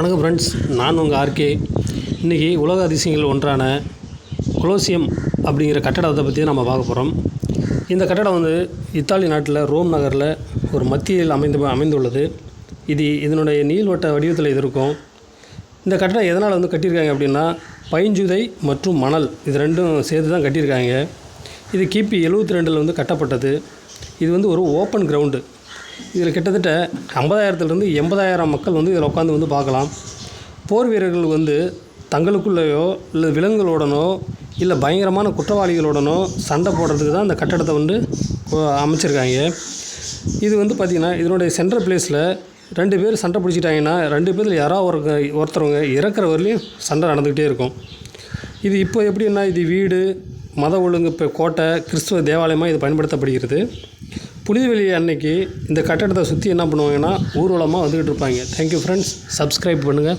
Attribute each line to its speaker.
Speaker 1: வணக்கம் ஃப்ரெண்ட்ஸ், நான் உங்கள் ஆர்கே. இன்றைக்கி உலக அதிசயங்கள் ஒன்றான கொலோசியம் அப்படிங்கிற கட்டடத்தை பற்றி நம்ம பார்க்க போகிறோம். இந்த கட்டடம் வந்து இத்தாலி நாட்டில் ரோம் நகரில் ஒரு மத்தியில் அமைந்துள்ளது. இதனுடைய நீள்வட்ட வடிவத்தில் இது இருக்கும். இந்த கட்டடம் எதனால் வந்து கட்டியிருக்காங்க அப்படின்னா, பைஞ்சுதை மற்றும் மணல் இது ரெண்டும் சேர்த்து தான் கட்டியிருக்காங்க. இது கிபி 72 வந்து கட்டப்பட்டது. இது வந்து ஒரு ஓப்பன் கிரவுண்டு. இதில் கிட்டத்தட்ட 50,000 80,000 மக்கள் வந்து இதில் உட்காந்து வந்து பார்க்கலாம். போர் வீரர்கள் வந்து தங்களுக்குள்ளேயோ இல்லை விலங்குகளோடனோ இல்லை பயங்கரமான குற்றவாளிகளோடனோ சண்டை போடுறதுக்கு தான் இந்த கட்டடத்தை வந்து அமைச்சிருக்காங்க. இது வந்து பார்த்திங்கன்னா, இதனுடைய சென்ட்ரல் பிளேஸில் 2 பேர் சண்டை பிடிச்சிட்டாங்கன்னா 2 பேரில் யாராவது ஒருத்தவங்க இறக்குற வரலையும் சண்டை நடந்துக்கிட்டே இருக்கும். இது இப்போ எப்படின்னா, இது வீடு, மத ஒழுங்கு, இப்போ கோட்டை, கிறிஸ்துவ தேவாலயமாக இது பயன்படுத்தப்படுகிறது. புனிதவெளி அன்னைக்கு இந்த கட்டடத்தை சுற்றி என்ன பண்ணுவாங்கன்னா ஊர்வலமாக வந்துக்கிட்டு இருப்பாங்க. தேங்க்யூ ஃப்ரெண்ட்ஸ், சப்ஸ்கிரைப் பண்ணுங்கள்.